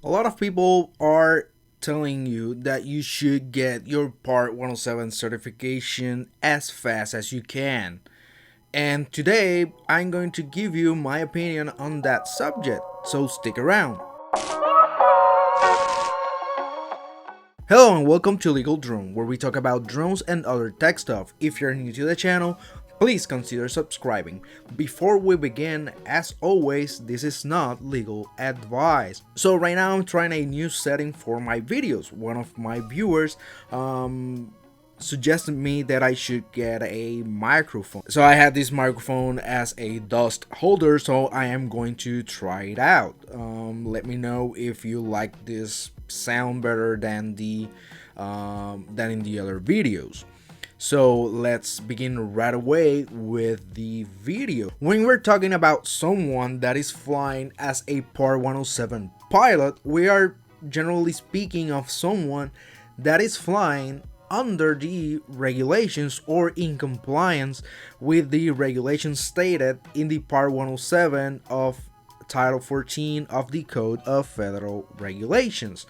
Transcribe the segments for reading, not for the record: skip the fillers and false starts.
A lot of people are telling you that you should get your Part 107 certification as fast as you can. And today, I'm going to give you my opinion on that subject, so stick around. Hello and welcome to LegalDrone, where we talk about drones and other tech stuff. If you're new to the channel, please consider subscribing. Before we begin, as always, this is not legal advice. So right now I'm trying a new setting for my videos. One of my viewers suggested me that I should get a microphone. So I had this microphone as a dust holder, so I am going to try it out. Let me know if you like this sound better than in the other videos. So let's begin right away with the video. When we're talking about someone that is flying as a Part 107 pilot, we are generally speaking of someone that is flying under the regulations or in compliance with the regulations stated in the Part 107 of Title 14 of the Code of Federal Regulations.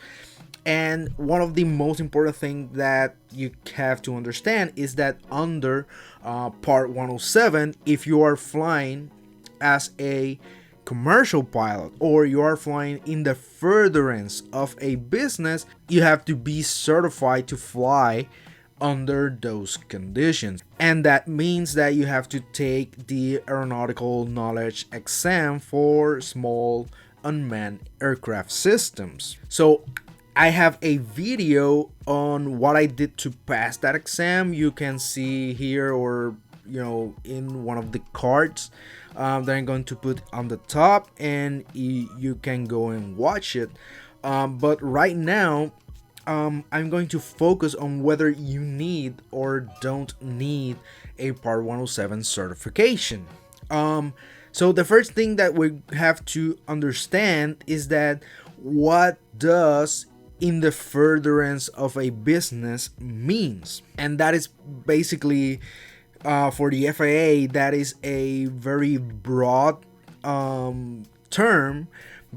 And one of the most important things that you have to understand is that under Part 107, if you are flying as a commercial pilot or you are flying in the furtherance of a business, you have to be certified to fly under those conditions. And that means that you have to take the aeronautical knowledge exam for small unmanned aircraft systems. So I have a video on what I did to pass that exam. You can see here, or in one of the cards that I'm going to put on the top, and you can go and watch it. But right now, I'm going to focus on whether you need or don't need a Part 107 certification. So the first thing that we have to understand is that what does in the furtherance of a business means, and that is basically for the FAA, that is a very broad term,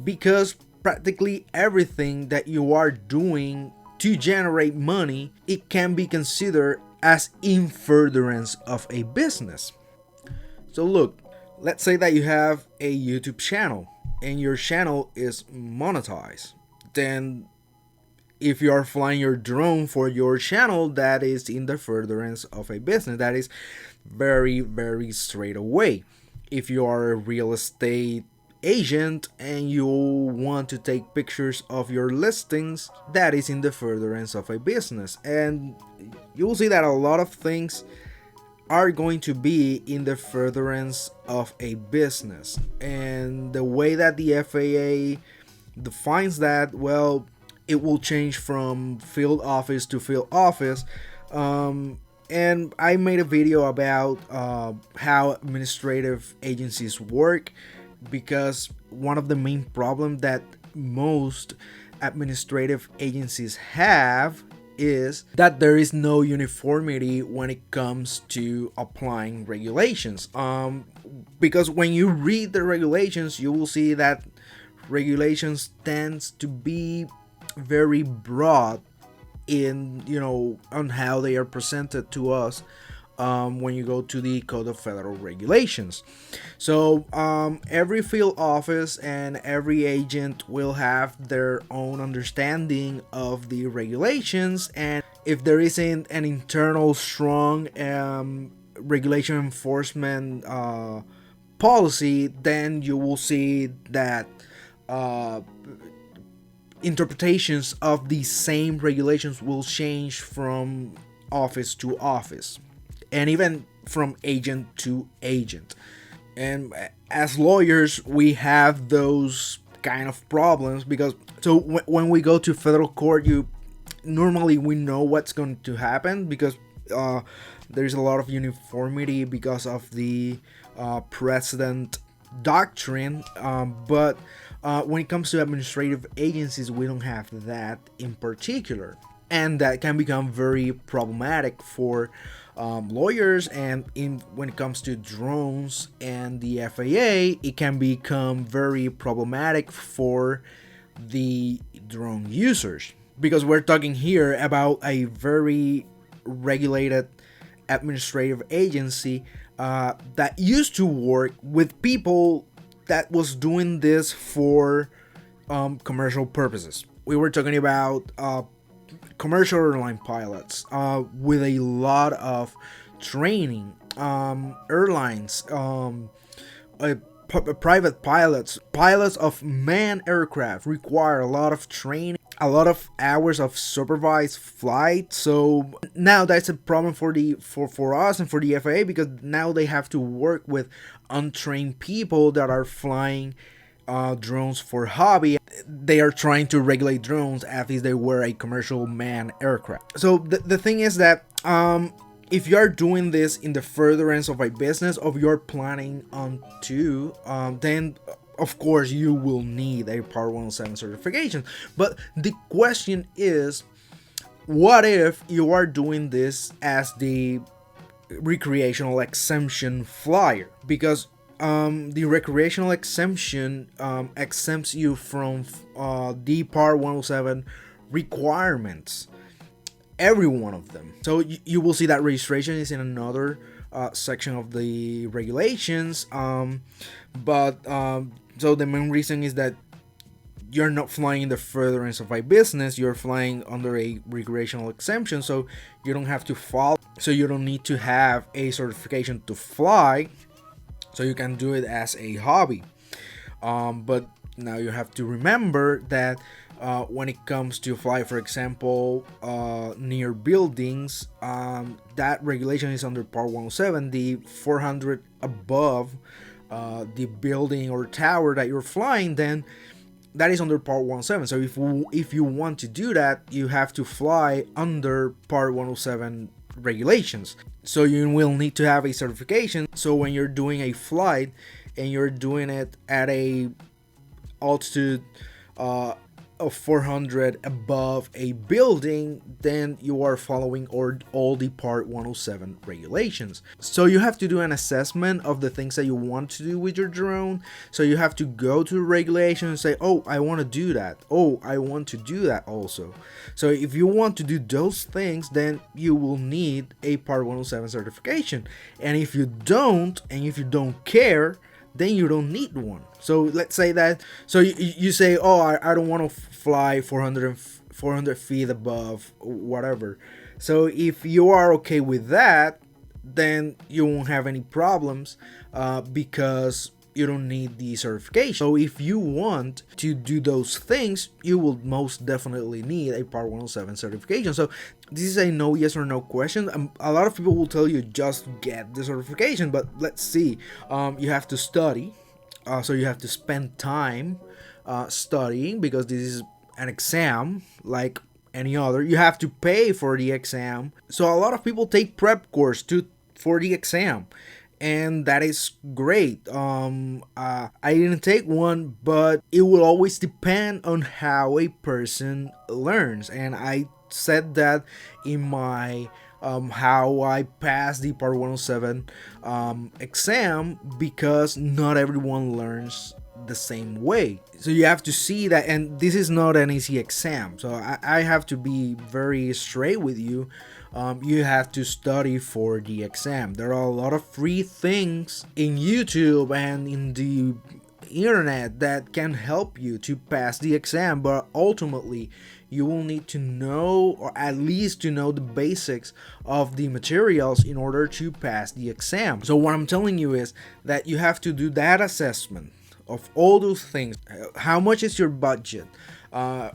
because practically everything that you are doing to generate money, it can be considered as in furtherance of a business. So look, let's say that you have a YouTube channel and your channel is monetized. Then if you are flying your drone for your channel, that is in the furtherance of a business. That is very, very straight away. If you are a real estate agent and you want to take pictures of your listings, that is in the furtherance of a business. And you will see that a lot of things are going to be in the furtherance of a business. And the way that the FAA defines that, well, it will change from field office to field office. And I made a video about how administrative agencies work, because one of the main problems that most administrative agencies have is that there is no uniformity when it comes to applying regulations. Because when you read the regulations, you will see that regulations tends to be very broad in on how they are presented to us when you go to the Code of Federal Regulations. So every field office and every agent will have their own understanding of the regulations, and if there isn't an internal strong regulation enforcement policy, then you will see that interpretations of the same regulations will change from office to office, and even from agent to agent. And as lawyers, we have those kind of problems, because when we go to federal court, normally we know what's going to happen, because there's a lot of uniformity because of the precedent doctrine, but when it comes to administrative agencies, we don't have that in particular, and that can become very problematic for lawyers. And when it comes to drones and the FAA, it can become very problematic for the drone users, because we're talking here about a very regulated administrative agency that used to work with people that was doing this for commercial purposes. We were talking about commercial airline pilots with a lot of training, airlines, private pilots of manned aircraft require a lot of training, a lot of hours of supervised flight. So now that's a problem for us and for the FAA, because now they have to work with untrained people that are flying drones for hobby. They are trying to regulate drones as if they were a commercial manned aircraft. So the thing is that if you are doing this in the furtherance of a business, of your planning on to, then of course you will need a Part 107 certification. But the question is, what if you are doing this as the recreational exemption flyer? Because the recreational exemption exempts you from the Part 107 requirements, every one of them. So you will see that registration is in another section of the regulations. So the main reason is that you're not flying in the furtherance of a business, you're flying under a recreational exemption, so you don't have to follow, so you don't need to have a certification to fly, so you can do it as a hobby. But now you have to remember that when it comes to fly, for example, near buildings, that regulation is under Part 107, the 400 above the building or tower that you're flying, then that is under Part 107. So if you want to do that, you have to fly under Part 107 regulations. So you will need to have a certification. So when you're doing a flight and you're doing it at a altitude of 400 above a building, then you are following all the Part 107 regulations. So you have to do an assessment of the things that you want to do with your drone. So you have to go to the regulation and say, oh, I want to do that. Oh, I want to do that also. So if you want to do those things, then you will need a Part 107 certification. And if you don't, and if you don't care, then you don't need one. So let's say that, so you say, oh, I don't want to fly 400 feet above, whatever. So if you are okay with that, then you won't have any problems because you don't need the certification. So if you want to do those things, you will most definitely need a Part 107 certification. So this is a no, yes or no question. A lot of people will tell you just get the certification, but let's see. You have to study. So you have to spend time studying, because this is an exam like any other. You have to pay for the exam. So a lot of people take prep course for the exam, and that is great. I didn't take one, but it will always depend on how a person learns. And I said that in my how I passed the Part 107 exam, because not everyone learns the same way. So you have to see that, and this is not an easy exam. So I have to be very straight with you. You have to study for the exam. There are a lot of free things in YouTube and in the internet that can help you to pass the exam, but ultimately you will need to know, or at least to know, the basics of the materials in order to pass the exam. So what I'm telling you is that you have to do that assessment of all those things. How much is your budget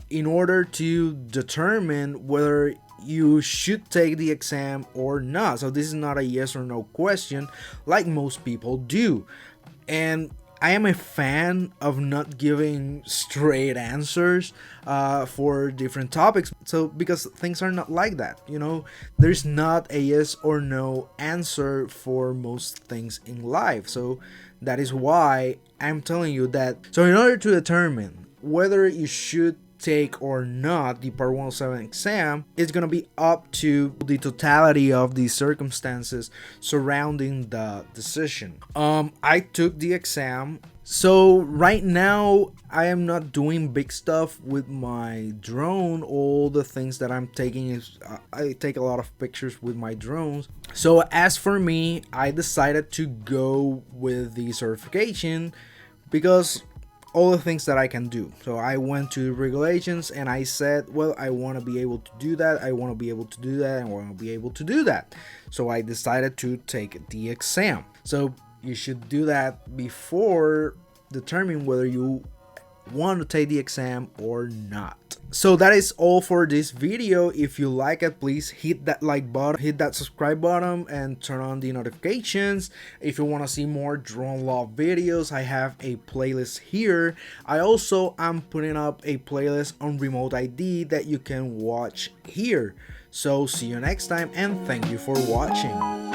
in order to determine whether you should take the exam or not. So this is not a yes or no question like most people do. And I am a fan of not giving straight answers for different topics. So because things are not like that, there's not a yes or no answer for most things in life. So that is why I'm telling you that. So in order to determine whether you should take or not the Part 107 exam is going to be up to the totality of the circumstances surrounding the decision. I took the exam. So right now I am not doing big stuff with my drone. All the things that I'm taking is I take a lot of pictures with my drones. So as for me, I decided to go with the certification because all the things that I can do. So I went to regulations and I said, well, I want to be able to do that, I want to be able to do that, I want to be able to do that. So I decided to take the exam. So you should do that before determining whether you want to take the exam or not. So that is all for this video. If you like it, please hit that like button, hit that subscribe button, and turn on the notifications. If you want to see more drone law videos, I have a playlist here. I also am putting up a playlist on remote ID that you can watch here. So see you next time, and thank you for watching.